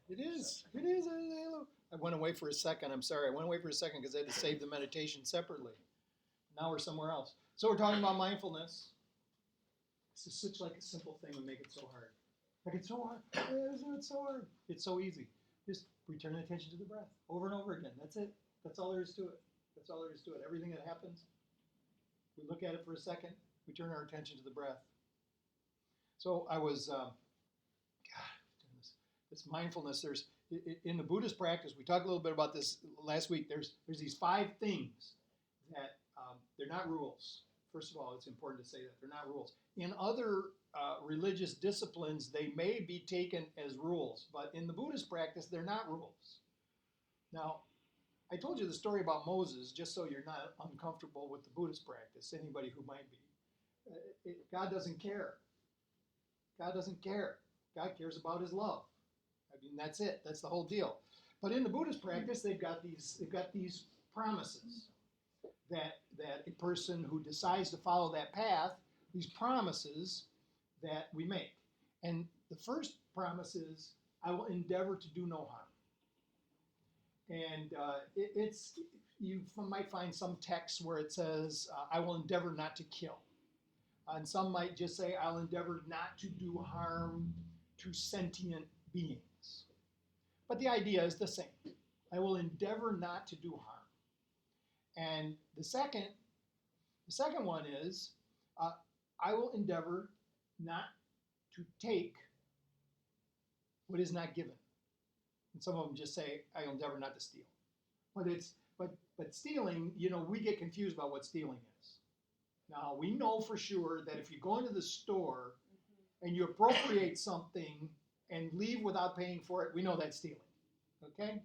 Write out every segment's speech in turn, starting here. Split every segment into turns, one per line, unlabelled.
It is. It is. I went away for a second. I'm sorry. I went away for a second because I had to save the meditation separately. Now we're somewhere else. So we're talking about mindfulness. This is such like a simple thing and make it so hard. Like it's so hard. Isn't it so hard? It's so easy. Just return attention to the breath over and over again. That's it. That's all there is to it. That's all there is to it. Everything that happens, we look at it for a second. We turn our attention to the breath. So I was, this mindfulness. There's in the Buddhist practice. We talked a little bit about this last week. There's these 5 things that they're not rules. First of all, it's important to say that they're not rules. In other religious disciplines, they may be taken as rules, but in the Buddhist practice, they're not rules. Now, I told you the story about Moses just so you're not uncomfortable with the Buddhist practice, anybody who might be. God doesn't care. God doesn't care. God cares about his love. I mean, that's it. That's the whole deal. But in the Buddhist practice, they've got these promises that a person who decides to follow that path, these promises that we make. And the first promise is, I will endeavor to do no harm. And you might find some texts where it says, I will endeavor not to kill. And some might just say, I'll endeavor not to do harm to sentient beings. But the idea is the same. I will endeavor not to do harm. And the second one is, I will endeavor not to take what is not given. And some of them just say, I will endeavor not to steal. But stealing, we get confused about what stealing is. Now, we know for sure that if you go into the store and you appropriate something and leave without paying for it, we know that's stealing. Okay?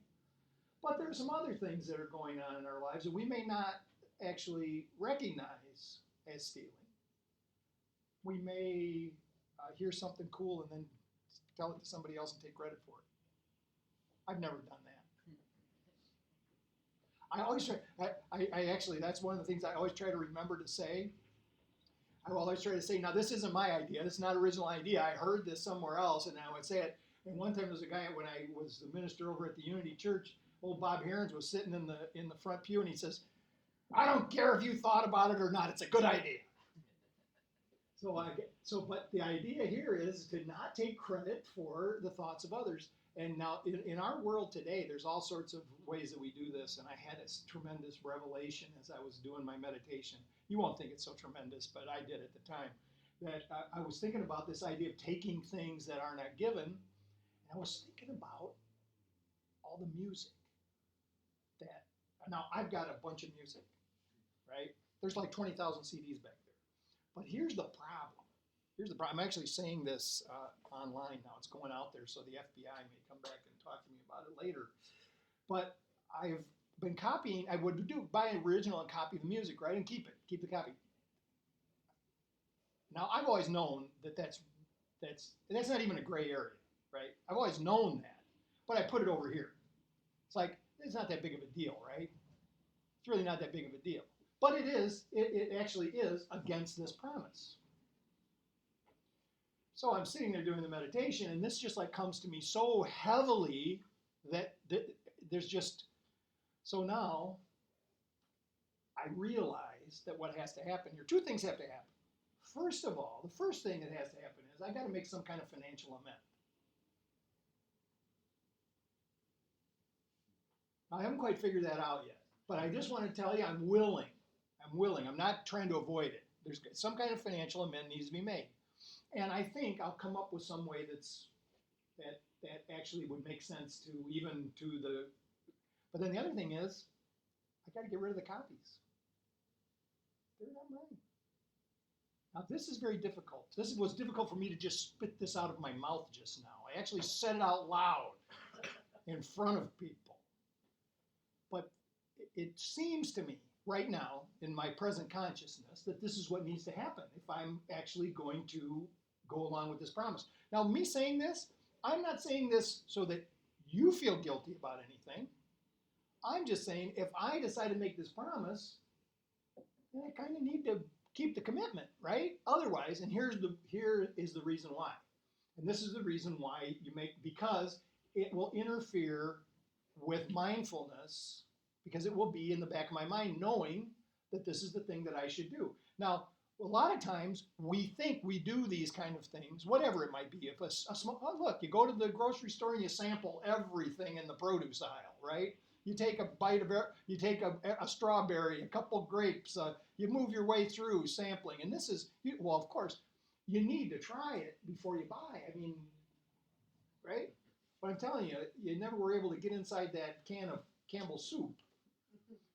But there are some other things that are going on in our lives that we may not actually recognize as stealing. We may hear something cool and then tell it to somebody else and take credit for it. I've never done that. I always try, I actually, that's one of the things I always try to remember to say. I will always try to say, now this isn't my idea. This is not an original idea. I heard this somewhere else, and I would say it. And one time there was a guy, when I was the minister over at the Unity Church, old Bob Herons was sitting in the front pew, and he says, I don't care if you thought about it or not. It's a good idea. But the idea here is to not take credit for the thoughts of others. And now in our world today, there's all sorts of ways that we do this. And I had this tremendous revelation as I was doing my meditation. You won't think it's so tremendous, but I did at the time. That I was thinking about this idea of taking things that are not given. And I was thinking about all the music that, now I've got a bunch of music, right? There's like 20,000 CDs back there. But here's the problem. I'm actually saying this online now. It's going out there, so the FBI may come back and talk to me about it later. But I've been copying. I would buy an original and copy the music, right, and keep the copy. Now I've always known that's not even a gray area, right? I've always known that, but I put it over here. It's like it's not that big of a deal, right? It's really not that big of a deal. But it is. It actually is against this promise. So I'm sitting there doing the meditation, and this just like comes to me so heavily that there's just, so now I realize that what has to happen here, 2 things have to happen. First of all, the first thing that has to happen is I got to make some kind of financial amend. I haven't quite figured that out yet, but I just want to tell you I'm willing. I'm not trying to avoid it. There's some kind of financial amend needs to be made. And I think I'll come up with some way that actually would make sense to even to the, but then the other thing is, I got to get rid of the copies. They're not mine. Now this is very difficult. This was difficult for me to just spit this out of my mouth just now. I actually said it out loud in front of people. But it seems to me right now in my present consciousness that this is what needs to happen if I'm actually going to go along with this promise. Now, me saying this, I'm not saying this so that you feel guilty about anything. I'm just saying if I decide to make this promise, then I kind of need to keep the commitment, right? Otherwise, and here is the reason why. And this is the reason why you make, because it will interfere with mindfulness because it will be in the back of my mind knowing that this is the thing that I should do. Now, a lot of times we think we do these kind of things, whatever it might be. If a small, oh, look, you go to the grocery store and you sample everything in the produce aisle, right? You take a bite of it, you take a strawberry, a couple grapes, you move your way through sampling. And this is, well, of course, you need to try it before you buy. I mean, right? But I'm telling you, you never were able to get inside that can of Campbell's soup.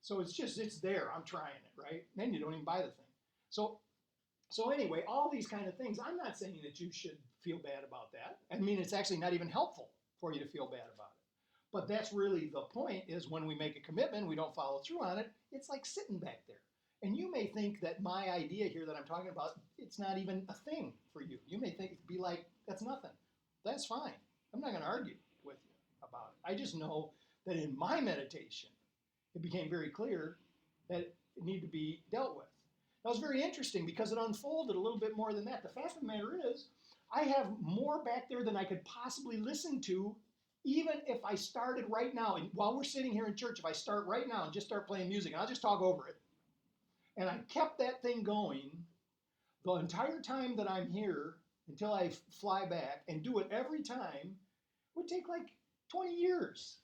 So it's there. I'm trying it, right? Then you don't even buy the thing. So anyway, all these kind of things, I'm not saying that you should feel bad about that. I mean, it's actually not even helpful for you to feel bad about it. But that's really the point, is when we make a commitment, we don't follow through on it, it's like sitting back there. And you may think that my idea here that I'm talking about, it's not even a thing for you. You may think it'd be like, that's nothing. That's fine. I'm not going to argue with you about it. I just know that in my meditation, it became very clear that it needed to be dealt with. That was very interesting because it unfolded a little bit more than that. The fact of the matter is, I have more back there than I could possibly listen to, even if I started right now. And while we're sitting here in church, if I start right now and just start playing music, and I'll just talk over it, and I kept that thing going the entire time that I'm here until I fly back and do it every time, it would take like 20 years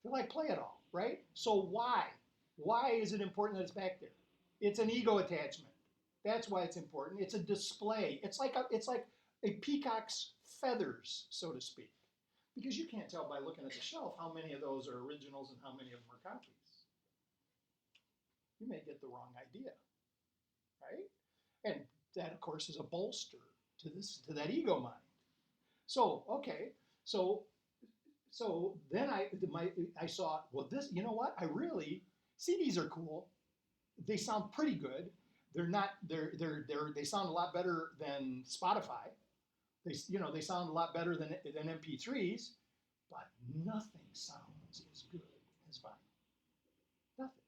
to like play it all, right? So why? Why is it important that it's back there? It's an ego attachment. That's why it's important. It's a display. It's like a peacock's feathers, so to speak. Because you can't tell by looking at the shelf how many of those are originals and how many of them are copies. You may get the wrong idea, right? And that, of course, is a bolster to that ego mind. So, okay, so then I saw, well, this, you know what? CDs are cool. They sound pretty good. They sound a lot better than Spotify. They sound a lot better than MP3s, but nothing sounds as good as vinyl. Nothing.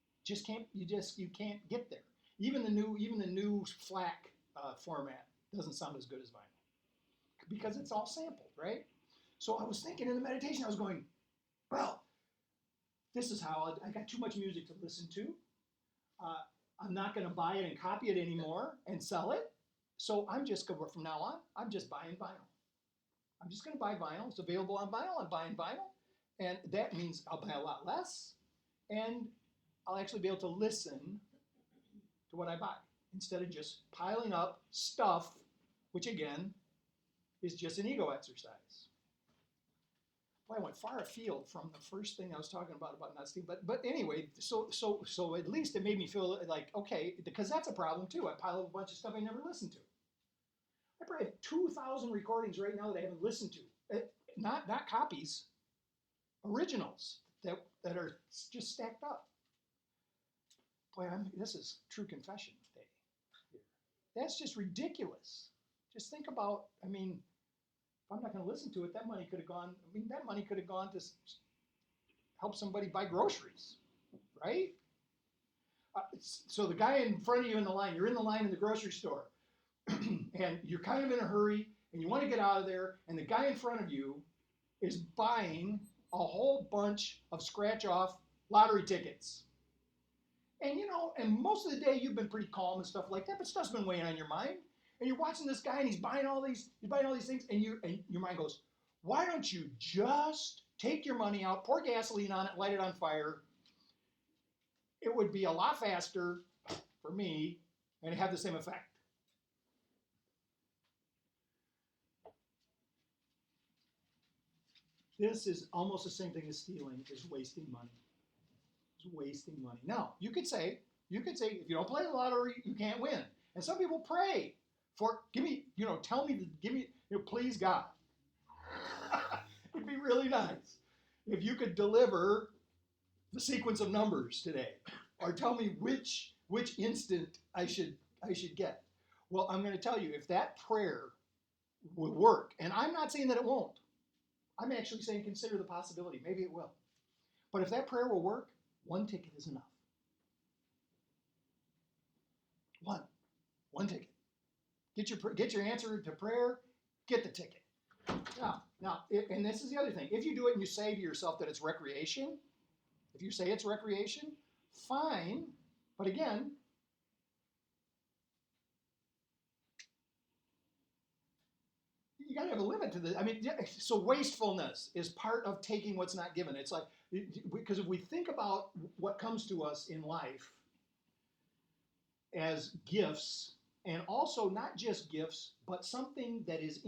You can't get there. Even the new FLAC format doesn't sound as good as vinyl because it's all sampled, right? So I was thinking in the meditation, I was going, well, this is how I got too much music to listen to. I'm not going to buy it and copy it anymore and sell it. So I'm just going, from now on, I'm just buying vinyl. I'm just going to buy vinyl. It's available on vinyl. I'm buying vinyl. And that means I'll buy a lot less. And I'll actually be able to listen to what I buy instead of just piling up stuff, which again is just an ego exercise. Boy, I went far afield from the first thing I was talking about not stealing. But anyway, so at least it made me feel like, okay, because that's a problem too. I pile up a bunch of stuff I never listened to. I probably have 2,000 recordings right now that I haven't listened to. Not copies, originals that are just stacked up. Boy, this is true confession day here. That's just ridiculous. Just think about, I mean, if I'm not going to listen to it, that money could have gone to help somebody buy groceries, right? So the guy in front of you in the line, you're in the line in the grocery store, and you're kind of in a hurry, and you want to get out of there, and the guy in front of you is buying a whole bunch of scratch-off lottery tickets. And and most of the day you've been pretty calm and stuff like that, but stuff's been weighing on your mind. And you're watching this guy and he's buying all these things, and your mind goes, why don't you just take your money out, pour gasoline on it, light it on fire? It would be a lot faster for me and have the same effect. This is almost the same thing as stealing, is wasting money. It's wasting money. Now, you could say, if you don't play the lottery, you can't win. And some people pray for, please God. It'd be really nice if you could deliver the sequence of numbers today, or tell me which instant I should get. Well, I'm going to tell you, if that prayer would work, and I'm not saying that it won't. I'm actually saying consider the possibility. Maybe it will. But if that prayer will work, one ticket is enough. One ticket. Get your answer to prayer, get the ticket. And this is the other thing. If you do it and you say to yourself that it's recreation, if you say it's recreation, fine. But again, you got to have a limit to this. I mean, so wastefulness is part of taking what's not given. It's like, because if we think about what comes to us in life as gifts, and also not just gifts, but something that is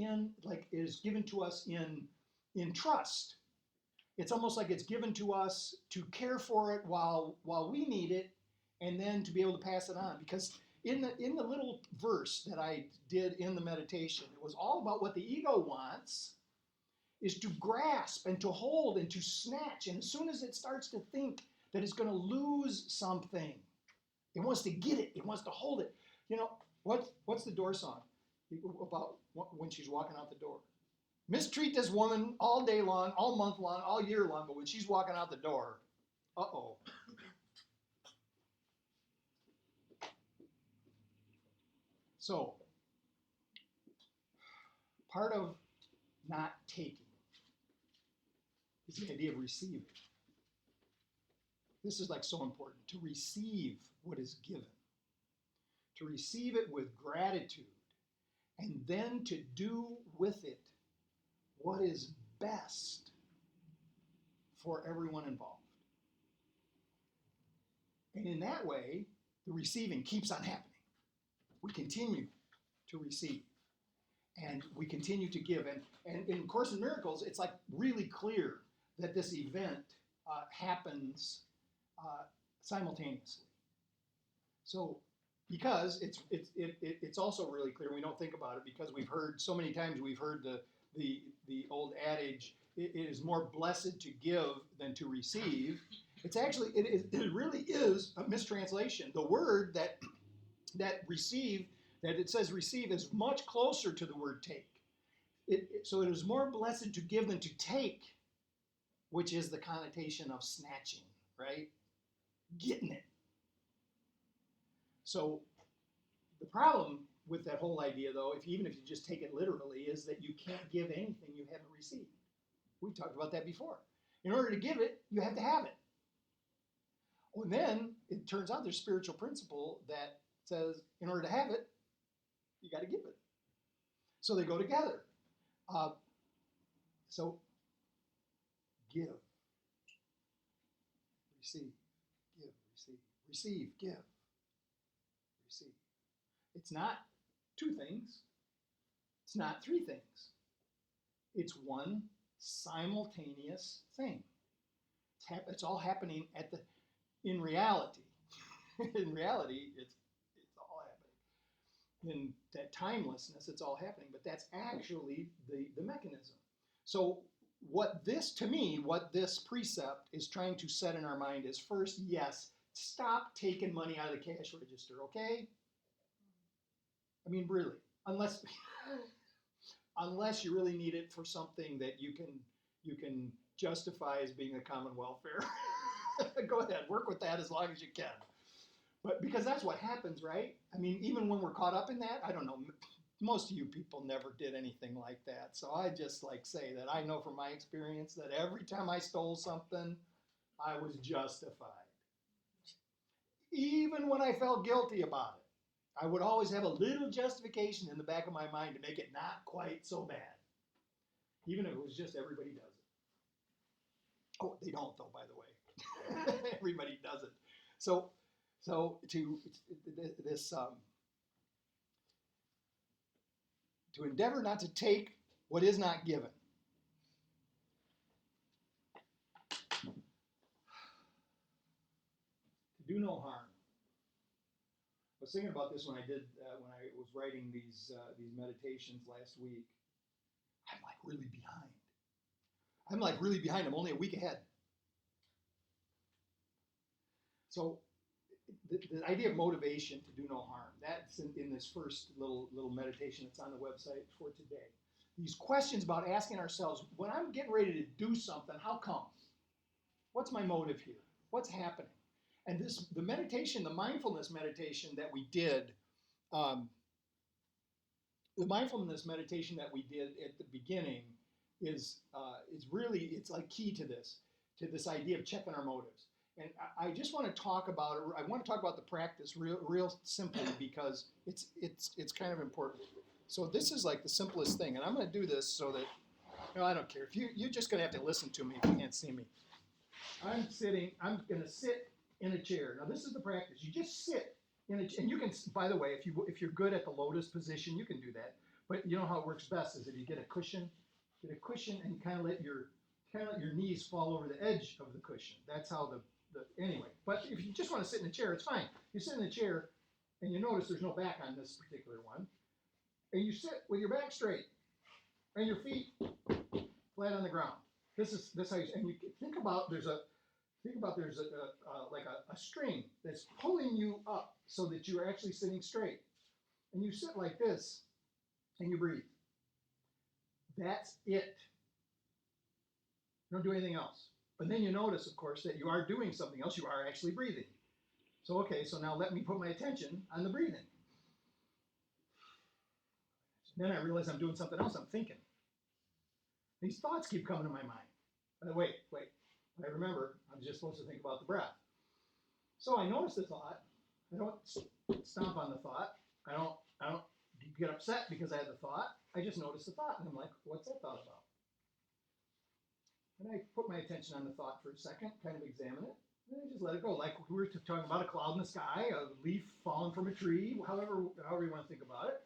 given to us in trust. It's almost like it's given to us to care for it while we need it, and then to be able to pass it on. Because in the little verse that I did in the meditation, it was all about what the ego wants is to grasp and to hold and to snatch. And as soon as it starts to think that it's going to lose something, it wants to get it. It wants to hold it. You know, what's the door song about when she's walking out the door? Mistreat this woman all day long, all month long, all year long, but when she's walking out the door, uh-oh. So, part of not taking is the idea of receiving. This is like so important, to receive what is given, to receive it with gratitude, and then to do with it what is best for everyone involved. And in that way, the receiving keeps on happening. We continue to receive, and we continue to give. And in Course in Miracles, it's like really clear that this event happens simultaneously. So, because it's also really clear, we don't think about it because we've heard so many times, we've heard the old adage, it is more blessed to give than to receive. It's actually, it really is a mistranslation. The word that receive, that it says receive, is much closer to the word take. So it is more blessed to give than to take, which is the connotation of snatching, right? Getting it. So the problem with that whole idea, though, even if you just take it literally, is that you can't give anything you haven't received. We talked about that before. In order to give it, you have to have it. Well, then it turns out there's a spiritual principle that says in order to have it, you got to give it. So they go together. So give, receive, give, receive, give, receive. It's not two things. It's not three things. It's one simultaneous thing. It's all happening in reality. In reality, it's all happening. In that timelessness, it's all happening. But that's actually the mechanism. So what this precept is trying to set in our mind is, first, yes, stop taking money out of the cash register, okay? I mean, really, unless you really need it for something that you can justify as being a common welfare. Go ahead, work with that as long as you can. But because that's what happens, right? I mean, even when we're caught up in that, I don't know, most of you people never did anything like that. So I just say that I know from my experience that every time I stole something, I was justified. Even when I felt guilty about it, I would always have a little justification in the back of my mind to make it not quite so bad. Even if it was just everybody does it. Oh, they don't though, by the way. Everybody does it. So to endeavor not to take what is not given. To do no harm. I was thinking about this when I was writing these meditations last week. I'm like really behind. I'm only a week ahead. So the idea of motivation to do no harm, that's in this first little meditation that's on the website for today. These questions about asking ourselves, when I'm getting ready to do something, how come? What's my motive here? What's happening? And the meditation, the mindfulness meditation that we did the mindfulness meditation that we did at the beginning is really, it's like key to this idea of checking our motives. And I just want to talk about it. I want to talk about the practice real simply because it's kind of important. So this is like the simplest thing, and I'm going to do this so that I don't care if you're just going to have to listen to me if you can't see me. I'm going to sit in a chair. Now this is the practice. You just sit in a, and you can, by the way, if you're good at the lotus position, you can do that. But you know how it works best is if you get a cushion, and you kind of let your knees fall over the edge of the cushion. That's how the anyway. But if you just want to sit in a chair, it's fine. You sit in the chair, and you notice there's no back on this particular one, and you sit with your back straight and your feet flat on the ground. This how you, and you think about there's a like a string that's pulling you up so that you are actually sitting straight, and you sit like this, and you breathe. That's it. Don't do anything else. But then you notice, of course, that you are doing something else. You are actually breathing. So, okay, so now let me put my attention on the breathing. Then I realize I'm doing something else. I'm thinking. These thoughts keep coming to my mind. Wait. I remember I'm just supposed to think about the breath. So I notice the thought. I don't stomp on the thought. I don't get upset because I had the thought. I just notice the thought, and I'm like, what's that thought about? And I put my attention on the thought for a second, kind of examine it, and I just let it go. Like we were talking about a cloud in the sky, a leaf falling from a tree, however you want to think about it.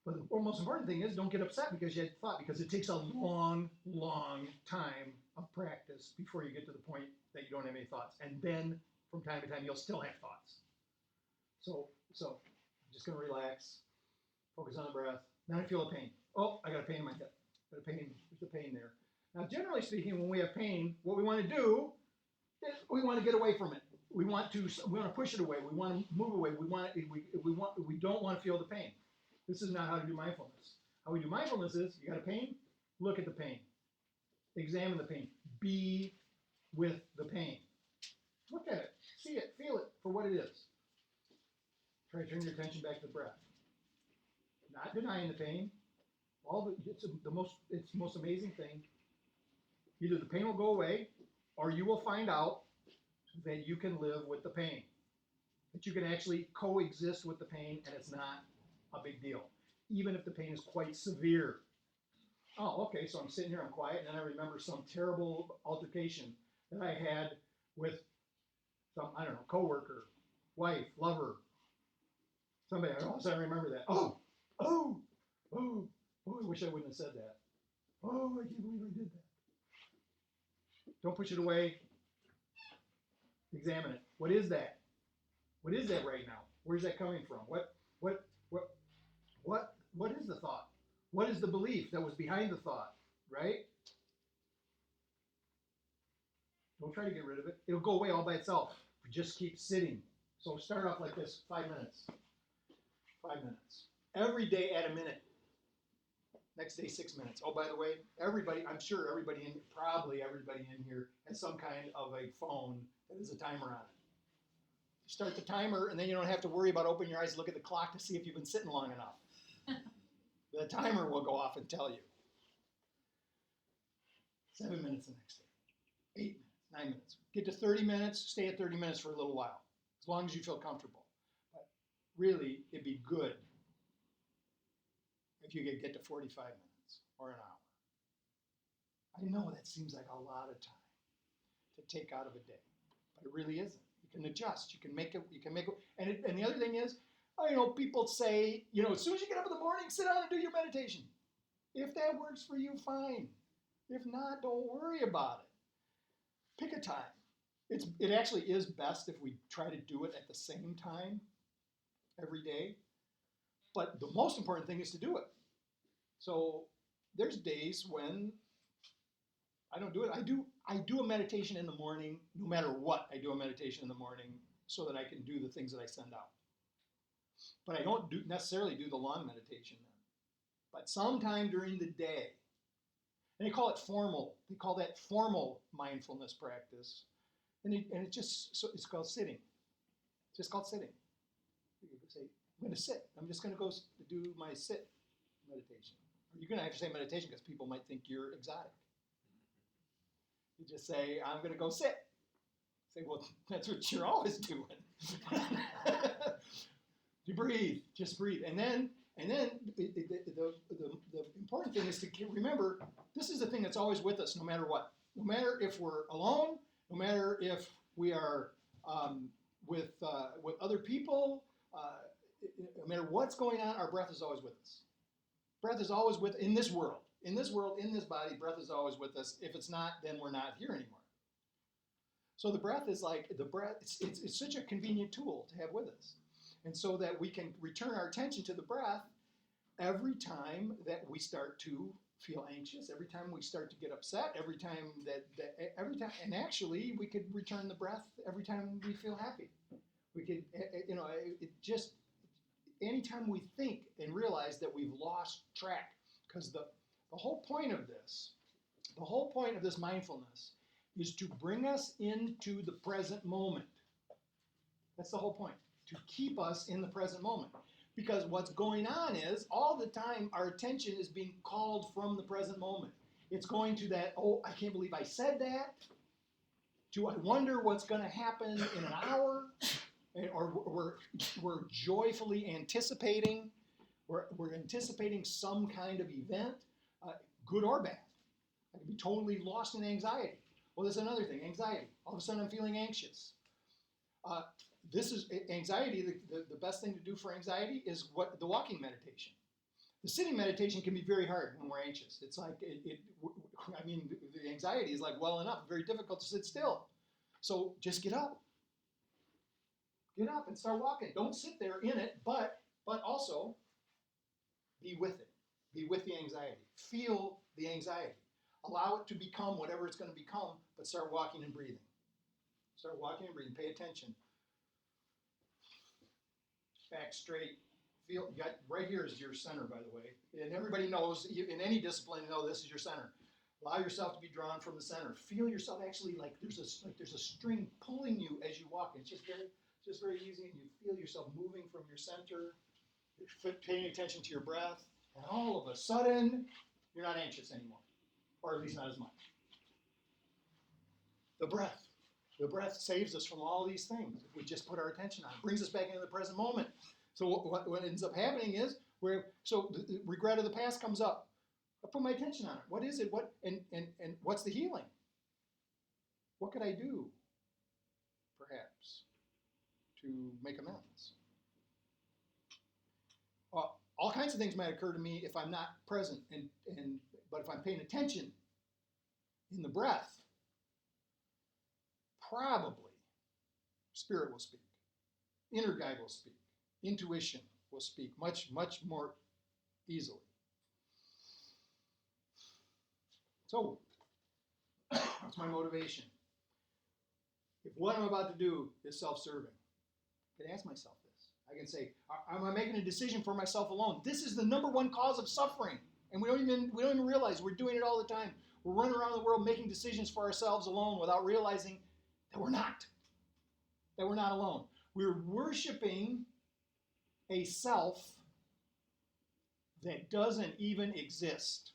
But the most important thing is don't get upset because you had thought, because it takes a long, long time of practice before you get to the point that you don't have any thoughts. And then from time to time, you'll still have thoughts. So I'm just going to relax, focus on the breath. Then I feel a pain. Oh, I got a pain in my hip. Got a pain. There's a pain there. Now, generally speaking, when we have pain, what we want to do is we want to get away from it. We want to push it away. We want to move away. We don't want to feel the pain. This is not how to do mindfulness. How we do mindfulness is you got a pain, look at the pain, examine the pain, be with the pain. Look at it, see it, feel it for what it is. Try to turn your attention back to the breath. Not denying the pain. It's the most amazing thing. Either the pain will go away, or you will find out that you can live with the pain. That you can actually coexist with the pain, and it's not a big deal, even if the pain is quite severe. Oh, okay, so I'm sitting here, I'm quiet, and then I remember some terrible altercation that I had with some, I don't know, coworker, wife, lover, somebody. All of a sudden I remember that. Oh, I wish I wouldn't have said that. Oh, I can't believe I did that. Don't push it away. Examine it. What is that? What is that right now? Where's that coming from? What is the thought? What is the belief that was behind the thought, right? Don't try to get rid of it. It'll go away all by itself. Just keep sitting. So start off like this, 5 minutes. 5 minutes. Every day add a minute. Next day, 6 minutes. Oh, by the way, I'm sure probably everybody in here has some kind of a phone that has a timer on it. You start the timer, and then you don't have to worry about opening your eyes and look at the clock to see if you've been sitting long enough. The timer will go off and tell you. 7 minutes the next day. 8 minutes, 9 minutes. Get to 30 minutes, stay at 30 minutes for a little while, as long as you feel comfortable. But really, it'd be good if you could get to 45 minutes or an hour. I know that seems like a lot of time to take out of a day, but it really isn't. You can adjust. You can make it. And the other thing is, people say, as soon as you get up in the morning, sit down and do your meditation. If that works for you, fine. If not, don't worry about it. Pick a time. It actually is best if we try to do it at the same time every day. But the most important thing is to do it. So there's days when I don't do it. I do a meditation in the morning, no matter what. I do a meditation in the morning so that I can do the things that I send out. But I don't necessarily do the long meditation then. But sometime during the day, and they call it formal. They call that formal mindfulness practice, and it's called sitting. It's just called sitting. You can say, I'm going to sit. I'm just going to go do my sit meditation. You're going to have to say meditation because people might think you're exotic. You just say, I'm going to go sit. Say, well, that's what you're always doing. You breathe, just breathe. And then the important thing is to remember, this is the thing that's always with us no matter what. No matter if we're alone, no matter if we are with other people, no matter what's going on, our breath is always with us. Breath is always with, in this world, in this body, breath is always with us. If it's not, then we're not here anymore. So the breath is like, it's such a convenient tool to have with us. And so that we can return our attention to the breath every time that we start to feel anxious, every time we start to get upset, every time, and actually we could return the breath every time we feel happy. We could, just anytime we think and realize that we've lost track, because the whole point of this mindfulness is to bring us into the present moment. That's the whole point, to keep us in the present moment. Because what's going on is, all the time, our attention is being called from the present moment. It's going to that, oh, I can't believe I said that, to I wonder what's going to happen in an hour, or we're joyfully anticipating, we're anticipating some kind of event, good or bad. I could be totally lost in anxiety. Well, there's another thing, anxiety. All of a sudden I'm feeling anxious. This is anxiety. The best thing to do for anxiety is the walking meditation. The sitting meditation can be very hard when we're anxious. It's like, the anxiety is like welling up, very difficult to sit still. So just get up. Get up and start walking. Don't sit there in it, but also be with it. Be with the anxiety. Feel the anxiety. Allow it to become whatever it's going to become, but start walking and breathing. Start walking and breathing. Pay attention. Back straight. Feel, right here is your center, by the way. And everybody knows, in any discipline, you know this is your center. Allow yourself to be drawn from the center. Feel yourself actually like there's a string pulling you as you walk. It's just very easy, and you feel yourself moving from your center, paying attention to your breath, and all of a sudden, you're not anxious anymore, or at least not as much. The breath saves us from all these things if we just put our attention on it. It brings us back into the present moment. So what ends up happening is, the regret of the past comes up. I put my attention on it. What is it? And what's the healing? What could I do, perhaps, to make amends? All kinds of things might occur to me if I'm not present, but if I'm paying attention in the breath, probably spirit will speak, inner guide will speak, intuition will speak much, much more easily. So, what's my motivation? If what I'm about to do is self-serving, I can ask myself this. I can say, am I making a decision for myself alone? This is the number one cause of suffering. And we don't even realize we're doing it all the time. We're running around the world making decisions for ourselves alone without realizing that we're not. That we're not alone. We're worshiping a self that doesn't even exist.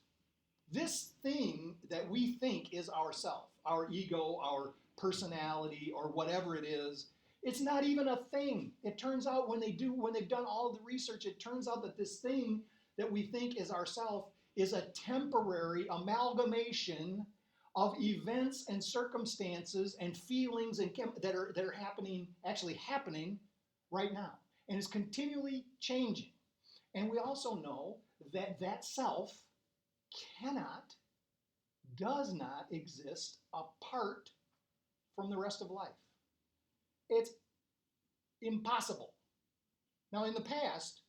This thing that we think is ourself, our ego, our personality, or whatever it is, it's not even a thing. It turns out when they've done all of the research, it turns out that this thing that we think is ourself is a temporary amalgamation of events and circumstances and feelings that are happening right now. And it's continually changing. And we also know that self does not exist apart from the rest of life. It's impossible. Now, in the past,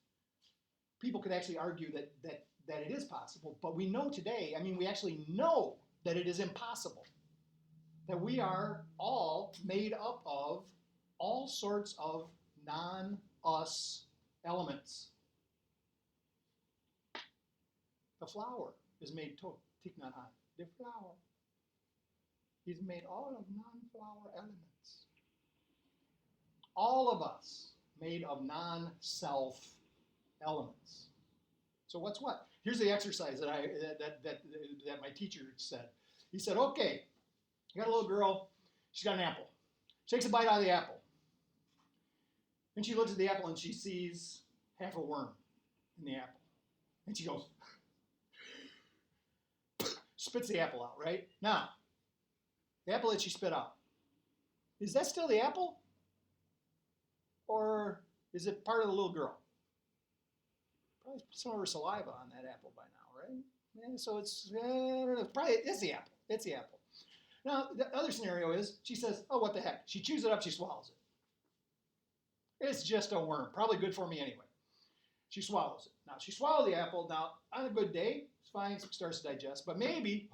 people could actually argue that it is possible, but we know today, we actually know that it is impossible. That we are all made up of all sorts of non-us elements. The flower is made Thich Nhat Hanh. The flower is made all of non-flower elements. All of us made of non-self elements. So what's what? Here's the exercise that my teacher said. He said, okay, you got a little girl, she's got an apple. She takes a bite out of the apple. Then she looks at the apple and she sees half a worm in the apple. And she goes, spits the apple out, right? Now, the apple that she spit out, is that still the apple? Or is it part of the little girl? Probably some of her saliva on that apple by now, right? Yeah, so it's, I don't know, probably it's the apple. It's the apple. Now, the other scenario is she says, oh, what the heck? She chews it up, she swallows it. It's just a worm, probably good for me anyway. She swallows it. Now, she swallowed the apple. Now, on a good day, it's fine, it starts to digest. But maybe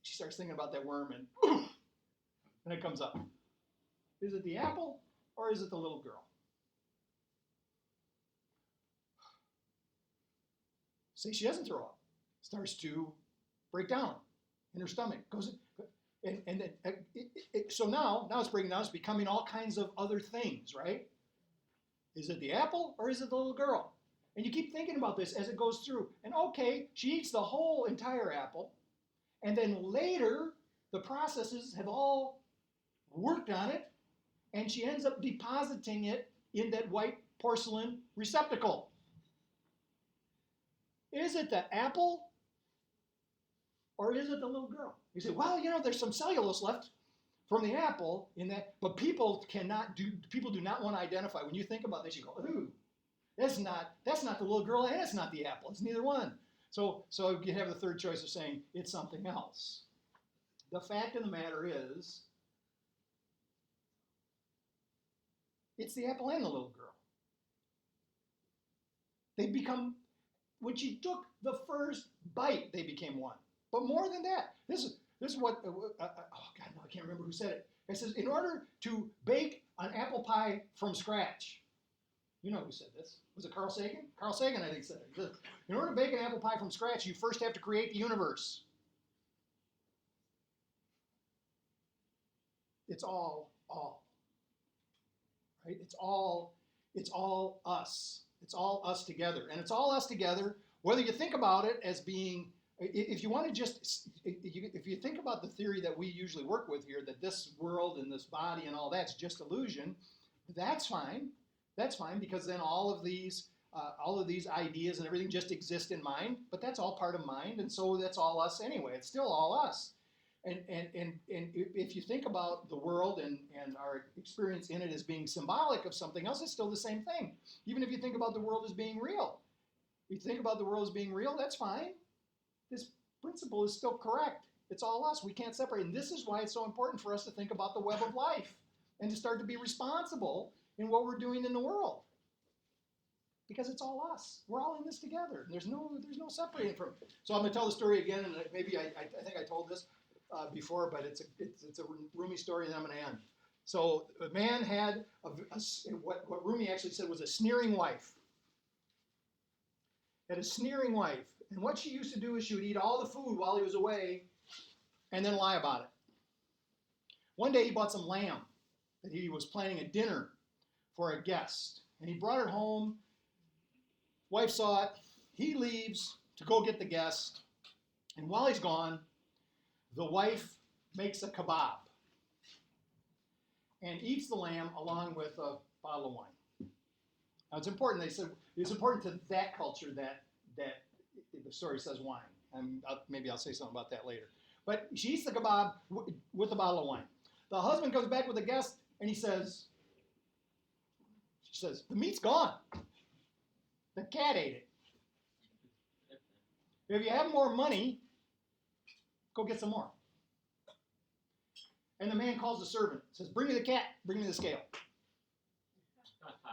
she starts thinking about that worm and it comes up. Is it the apple or is it the little girl? Say she doesn't throw up. Starts to break down in her stomach. So now it's breaking down. It's becoming all kinds of other things, right? Is it the apple or is it the little girl? And you keep thinking about this as it goes through. And okay, she eats the whole entire apple. And then later, the processes have all worked on it. And she ends up depositing it in that white porcelain receptacle. Is it the apple or is it the little girl? You say, well, there's some cellulose left from the apple in that, but people do not want to identify. When you think about this, you go, ooh, that's not the little girl and it's not the apple. It's neither one. So you have the third choice of saying it's something else. The fact of the matter is, it's the apple and the little girl. They become, when she took the first bite, they became one. But more than that, this is what, oh God, no, I can't remember who said it. It says, in order to bake an apple pie from scratch, you know who said this? Was it Carl Sagan? Carl Sagan, I think, said it. He said, in order to bake an apple pie from scratch, you first have to create the universe. It's all, right? It's all us. It's all us together. And it's all us together, whether you think about it as being, if you think about the theory that we usually work with here, that this world and this body and all that's just illusion, that's fine. That's fine, because then all of these ideas and everything just exist in mind, but that's all part of mind, and so that's all us anyway. It's still all us. And if you think about the world and our experience in it as being symbolic of something else, it's still the same thing. Even if you think about the world as being real. If you think about the world as being real, that's fine. This principle is still correct. It's all us. We can't separate. And this is why it's so important for us to think about the web of life and to start to be responsible in what we're doing in the world. Because it's all us. We're all in this together. There's no separating from it. So I'm going to tell the story again, and maybe I think I told this before, but it's a Rumi story, and I'm going to end. So a man had what Rumi actually said was a sneering wife. Had a sneering wife. And what she used to do is she would eat all the food while he was away and then lie about it. One day he bought some lamb that he was planning a dinner for a guest. And he brought it home. Wife saw it. He leaves to go get the guest. And while he's gone, the wife makes a kebab and eats the lamb along with a bottle of wine. Now it's important, they said, it's important to that culture that the story says wine. And maybe I'll say something about that later. But she eats the kebab with a bottle of wine. The husband comes back with a guest and she says, the meat's gone. The cat ate it. If you have more money, go get some more. And the man calls the servant, says, bring me the cat, bring me the scale.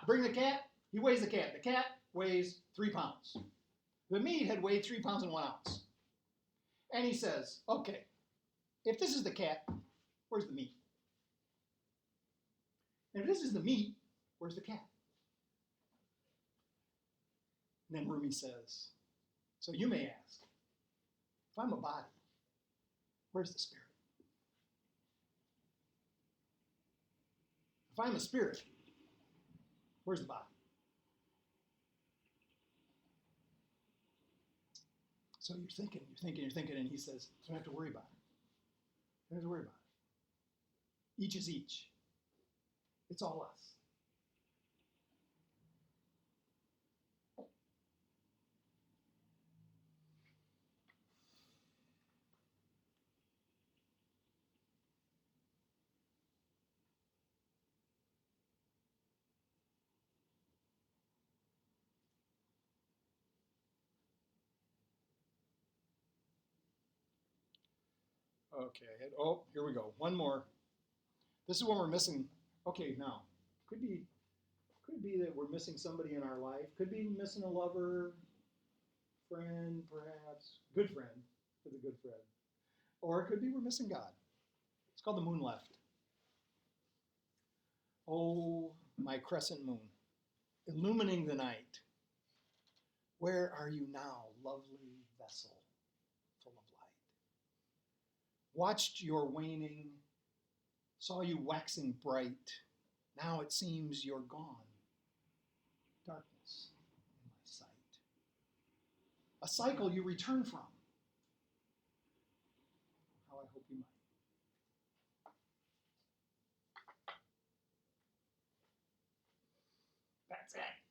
Bring the cat, he weighs the cat. The cat weighs 3 pounds. The meat had weighed 3 pounds and 1 ounce. And he says, okay, if this is the cat, where's the meat? And if this is the meat, where's the cat? And then Rumi says, so you may ask, if I'm a body, where's the spirit? If I'm a spirit, where's the body? So you're thinking, and he says, don't have to worry about it. Don't have to worry about it. Each is each. It's all us. Okay, oh, here we go. One more. This is when we're missing. Okay, now, could be that we're missing somebody in our life. Could be missing a lover, friend, perhaps. Good friend, is a good friend. Or it could be we're missing God. It's called the moon left. Oh, my crescent moon, illumining the night. Where are you now, lovely vessel full of light? Watched your waning, saw you waxing bright. Now it seems you're gone. Darkness in my sight. A cycle you return from. How I hope you might. That's it.